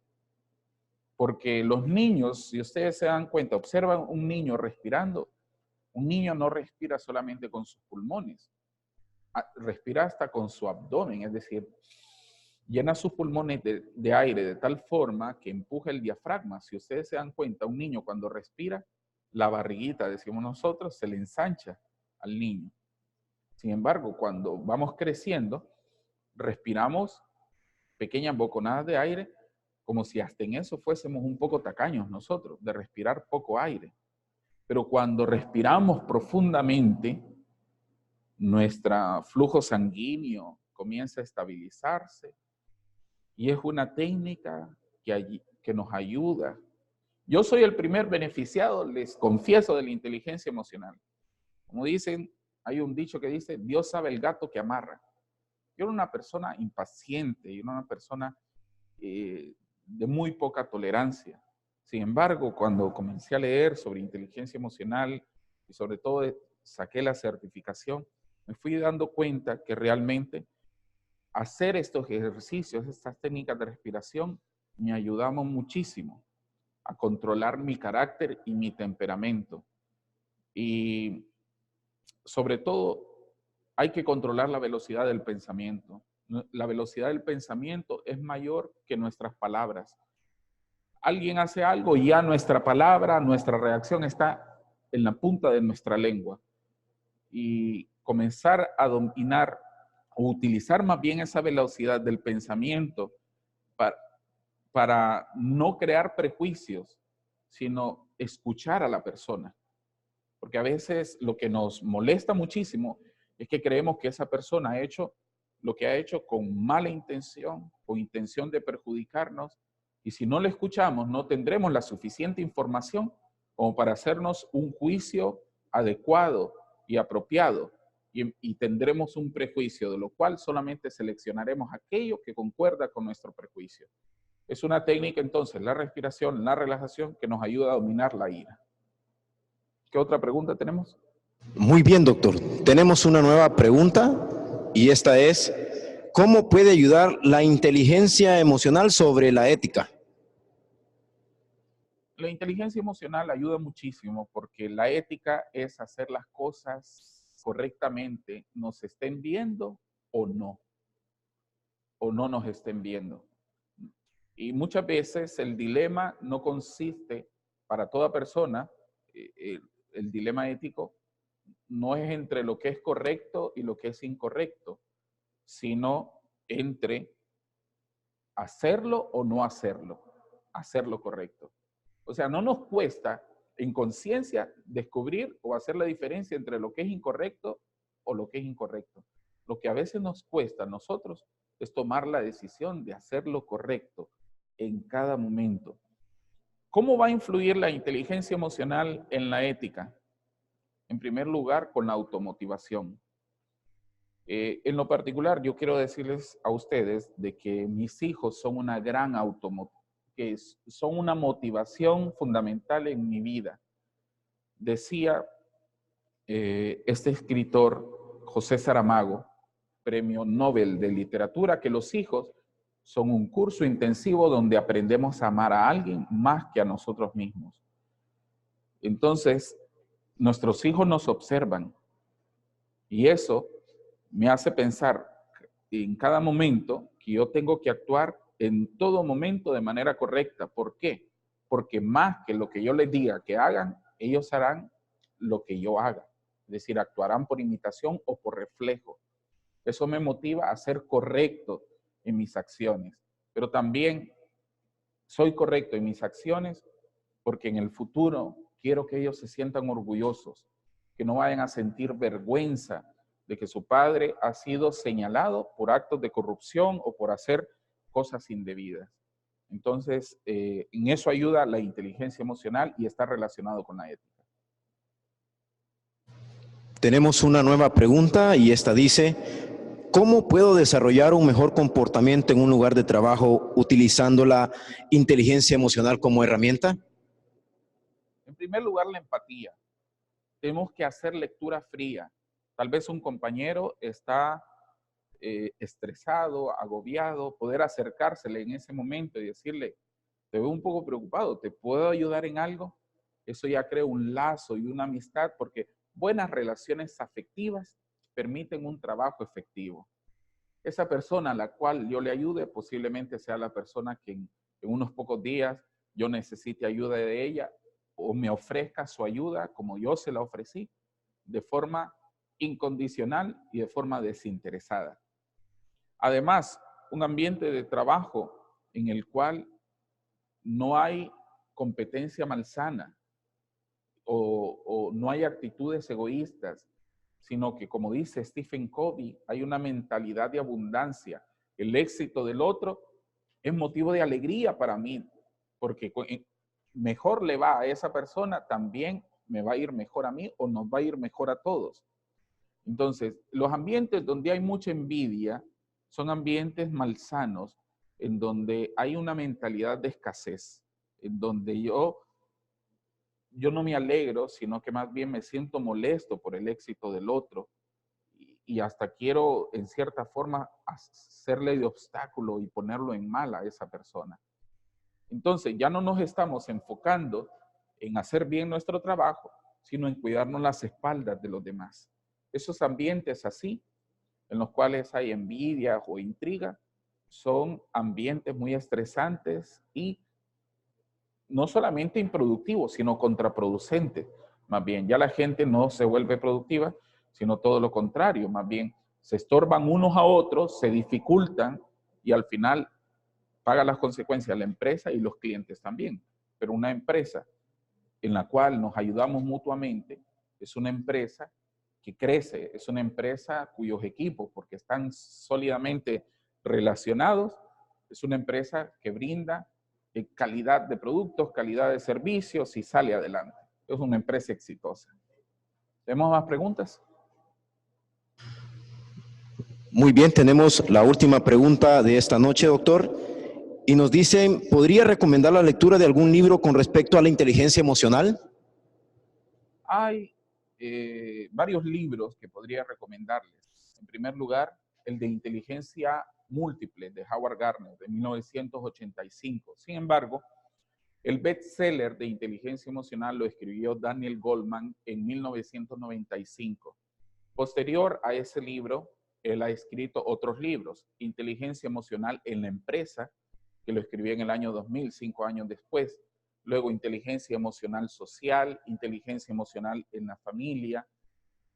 B: Porque los niños, si ustedes se dan cuenta, observan un niño respirando, un niño no respira solamente con sus pulmones, respira hasta con su abdomen, es decir, llena sus pulmones de aire de tal forma que empuja el diafragma. Si ustedes se dan cuenta, un niño cuando respira, la barriguita, decimos nosotros, se le ensancha al niño. Sin embargo, cuando vamos creciendo, respiramos pequeñas boconadas de aire, como si hasta en eso fuésemos un poco tacaños nosotros, de respirar poco aire. Pero cuando respiramos profundamente, nuestro flujo sanguíneo comienza a estabilizarse y es una técnica que nos ayuda. Yo soy el primer beneficiado, les confieso, de la inteligencia emocional. Como dicen, hay un dicho que dice, Dios sabe el gato que amarra. Yo era una persona impaciente, yo era una persona de muy poca tolerancia. Sin embargo, cuando comencé a leer sobre inteligencia emocional y sobre todo saqué la certificación, me fui dando cuenta que realmente hacer estos ejercicios, estas técnicas de respiración, me ayudaban muchísimo a controlar mi carácter y mi temperamento. Y sobre todo, hay que controlar la velocidad del pensamiento. La velocidad del pensamiento es mayor que nuestras palabras. Alguien hace algo y ya nuestra palabra, nuestra reacción está en la punta de nuestra lengua. Y comenzar a dominar o utilizar más bien esa velocidad del pensamiento para no crear prejuicios, sino escuchar a la persona. Porque a veces lo que nos molesta muchísimo Es que creemos que esa persona ha hecho lo que ha hecho con mala intención, con intención de perjudicarnos, y si no le escuchamos, no tendremos la suficiente información como para hacernos un juicio adecuado y apropiado, y tendremos un prejuicio, de lo cual solamente seleccionaremos aquello que concuerda con nuestro prejuicio. Es una técnica entonces, la respiración, la relajación, que nos ayuda a dominar la ira. ¿Qué otra pregunta tenemos?
A: Muy bien, doctor. Tenemos una nueva pregunta y esta es, ¿cómo puede ayudar la inteligencia emocional sobre la ética?
B: La inteligencia emocional ayuda muchísimo porque la ética es hacer las cosas correctamente, nos estén viendo o no nos estén viendo. Y muchas veces el dilema no consiste para toda persona, el dilema ético no es entre lo que es correcto y lo que es incorrecto, sino entre hacerlo o no hacerlo, hacerlo correcto. O sea, no nos cuesta en conciencia descubrir o hacer la diferencia entre lo que es incorrecto o lo que es incorrecto. Lo que a veces nos cuesta a nosotros es tomar la decisión de hacer lo correcto en cada momento. ¿Cómo va a influir la inteligencia emocional en la ética? En primer lugar, con la automotivación. En lo particular, yo quiero decirles a ustedes de que mis hijos son una gran son una motivación fundamental en mi vida. Decía este escritor, José Saramago, Premio Nobel de Literatura, que los hijos son un curso intensivo donde aprendemos a amar a alguien más que a nosotros mismos. Entonces, nuestros hijos nos observan y eso me hace pensar en cada momento que yo tengo que actuar en todo momento de manera correcta. ¿Por qué? Porque más que lo que yo les diga que hagan, ellos harán lo que yo haga. Es decir, actuarán por imitación o por reflejo. Eso me motiva a ser correcto en mis acciones. Pero también soy correcto en mis acciones porque en el futuro quiero que ellos se sientan orgullosos, que no vayan a sentir vergüenza de que su padre ha sido señalado por actos de corrupción o por hacer cosas indebidas. Entonces, en eso ayuda la inteligencia emocional y está relacionado con la ética.
A: Tenemos una nueva pregunta y esta dice, ¿cómo puedo desarrollar un mejor comportamiento en un lugar de trabajo utilizando la inteligencia emocional como herramienta?
B: En primer lugar, la empatía. Tenemos que hacer lectura fría. Tal vez un compañero está estresado, agobiado, poder acercársele en ese momento y decirle, te veo un poco preocupado, ¿te puedo ayudar en algo? Eso ya crea un lazo y una amistad porque buenas relaciones afectivas permiten un trabajo efectivo. Esa persona a la cual yo le ayude posiblemente sea la persona que en unos pocos días yo necesite ayuda de ella o me ofrezca su ayuda como yo se la ofrecí, de forma incondicional y de forma desinteresada. Además, un ambiente de trabajo en el cual no hay competencia malsana o no hay actitudes egoístas, sino que, como dice Stephen Covey, hay una mentalidad de abundancia. El éxito del otro es motivo de alegría para mí, porque mejor le va a esa persona, también me va a ir mejor a mí o nos va a ir mejor a todos. Entonces, los ambientes donde hay mucha envidia son ambientes malsanos, en donde hay una mentalidad de escasez, en donde yo no me alegro, sino que más bien me siento molesto por el éxito del otro y hasta quiero, en cierta forma, hacerle de obstáculo y ponerlo en mal a esa persona. Entonces, ya no nos estamos enfocando en hacer bien nuestro trabajo, sino en cuidarnos las espaldas de los demás. Esos ambientes así, en los cuales hay envidia o intriga, son ambientes muy estresantes y no solamente improductivos, sino contraproducentes. Más bien, ya la gente no se vuelve productiva, sino todo lo contrario. Más bien, se estorban unos a otros, se dificultan y al final paga las consecuencias la empresa y los clientes también. Pero una empresa en la cual nos ayudamos mutuamente es una empresa que crece, es una empresa cuyos equipos, porque están sólidamente relacionados, es una empresa que brinda calidad de productos, calidad de servicios y sale adelante. Es una empresa exitosa. ¿Tenemos más preguntas?
A: Muy bien, tenemos la última pregunta de esta noche, doctor. Y nos dicen, ¿podría recomendar la lectura de algún libro con respecto a la inteligencia emocional?
B: Hay varios libros que podría recomendarles. En primer lugar, el de Inteligencia Múltiple de Howard Gardner de 1985. Sin embargo, el bestseller de Inteligencia Emocional lo escribió Daniel Goleman en 1995. Posterior a ese libro, él ha escrito otros libros, Inteligencia Emocional en la Empresa, que lo escribió en el año 2000, 5 años después. Luego, Inteligencia Emocional Social, Inteligencia Emocional en la Familia,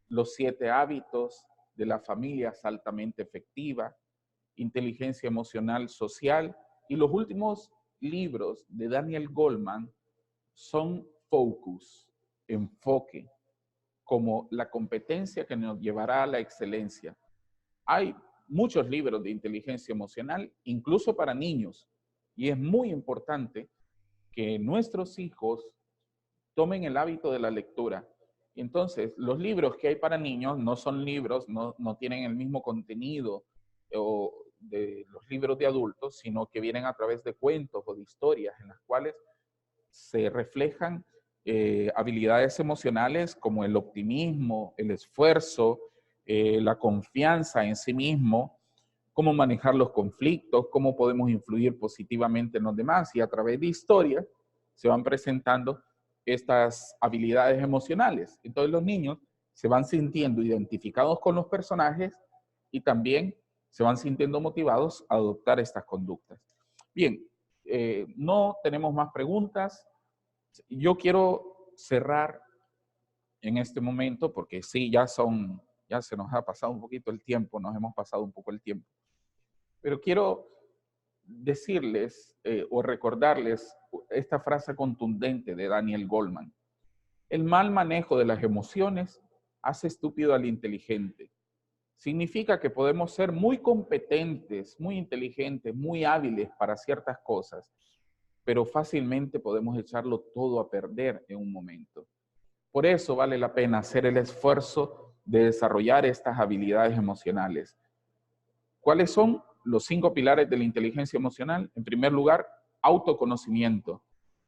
B: Los 7 hábitos de las familias altamente efectiva, Inteligencia Emocional Social. Y los últimos libros de Daniel Goleman son Focus, enfoque, como la competencia que nos llevará a la excelencia. Hay muchos libros de inteligencia emocional, incluso para niños, y es muy importante que nuestros hijos tomen el hábito de la lectura. Entonces, los libros que hay para niños no son libros, no tienen el mismo contenido de los libros de adultos, sino que vienen a través de cuentos o de historias en las cuales se reflejan habilidades emocionales como el optimismo, el esfuerzo, la confianza en sí mismo, cómo manejar los conflictos, cómo podemos influir positivamente en los demás, y a través de historias se van presentando estas habilidades emocionales. Entonces los niños se van sintiendo identificados con los personajes y también se van sintiendo motivados a adoptar estas conductas. Bien, no tenemos más preguntas. Yo quiero cerrar en este momento porque sí, ya se nos ha pasado un poquito el tiempo, nos hemos pasado un poco el tiempo. Pero quiero decirles o recordarles esta frase contundente de Daniel Goleman. El mal manejo de las emociones hace estúpido al inteligente. Significa que podemos ser muy competentes, muy inteligentes, muy hábiles para ciertas cosas, pero fácilmente podemos echarlo todo a perder en un momento. Por eso vale la pena hacer el esfuerzo de desarrollar estas habilidades emocionales. ¿Cuáles son los 5 pilares de la inteligencia emocional? En primer lugar, autoconocimiento.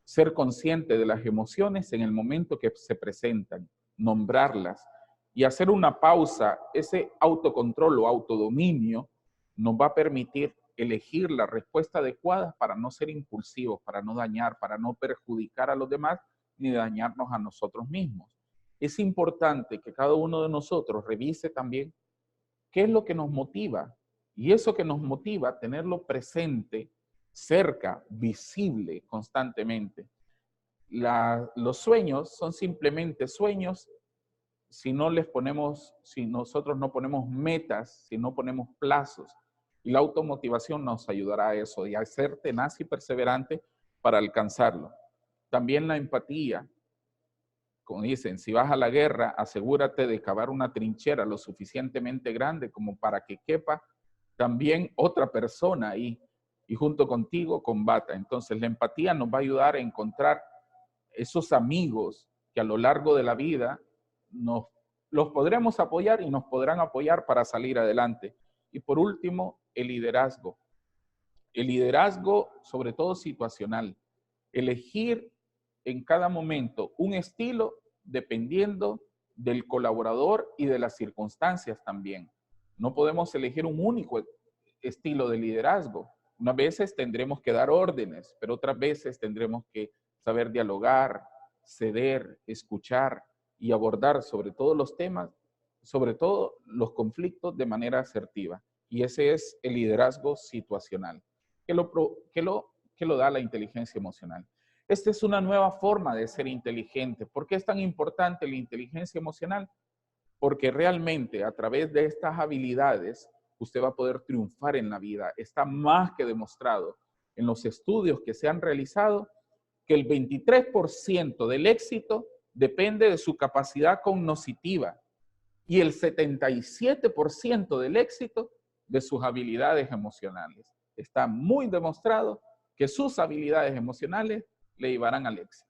B: Ser consciente de las emociones en el momento que se presentan, nombrarlas y hacer una pausa. Ese autocontrol o autodominio nos va a permitir elegir la respuesta adecuada para no ser impulsivos, para no dañar, para no perjudicar a los demás ni dañarnos a nosotros mismos. Es importante que cada uno de nosotros revise también qué es lo que nos motiva, y eso que nos motiva, tenerlo presente, cerca, visible constantemente. Los sueños son simplemente sueños si nosotros no ponemos metas, si no ponemos plazos. Y la automotivación nos ayudará a eso y a ser tenaz y perseverante para alcanzarlo. También la empatía. Como dicen, si vas a la guerra, asegúrate de cavar una trinchera lo suficientemente grande como para que quepa también otra persona ahí y junto contigo combata. Entonces la empatía nos va a ayudar a encontrar esos amigos que a lo largo de la vida los podremos apoyar y nos podrán apoyar para salir adelante. Y por último, el liderazgo. El liderazgo, sobre todo situacional. Elegir en cada momento un estilo dependiendo del colaborador y de las circunstancias también. No podemos elegir un único estilo de liderazgo. Unas veces tendremos que dar órdenes, pero otras veces tendremos que saber dialogar, ceder, escuchar y abordar sobre todos los temas, sobre todo los conflictos de manera asertiva. Y ese es el liderazgo situacional, que lo da la inteligencia emocional. Esta es una nueva forma de ser inteligente. ¿Por qué es tan importante la inteligencia emocional? Porque realmente a través de estas habilidades usted va a poder triunfar en la vida. Está más que demostrado en los estudios que se han realizado que el 23% del éxito depende de su capacidad cognitiva. y el 77% del éxito de sus habilidades emocionales. Está muy demostrado que sus habilidades emocionales le llevarán al éxito.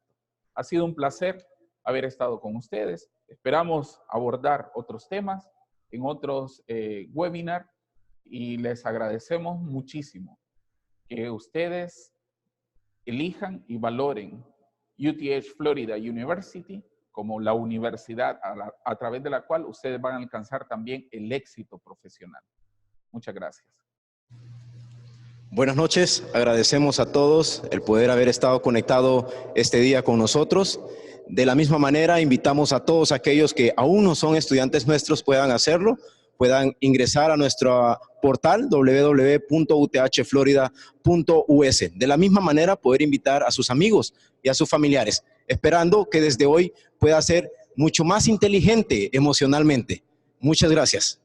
B: Ha sido un placer haber estado con ustedes. Esperamos abordar otros temas en otros webinars y les agradecemos muchísimo que ustedes elijan y valoren UTH Florida University como la universidad a través de la cual ustedes van a alcanzar también el éxito profesional. Muchas gracias.
A: Buenas noches, agradecemos a todos el poder haber estado conectado este día con nosotros. De la misma manera, invitamos a todos aquellos que aún no son estudiantes nuestros puedan hacerlo, puedan ingresar a nuestro portal www.uthflorida.us. De la misma manera, poder invitar a sus amigos y a sus familiares, esperando que desde hoy pueda ser mucho más inteligente emocionalmente. Muchas gracias.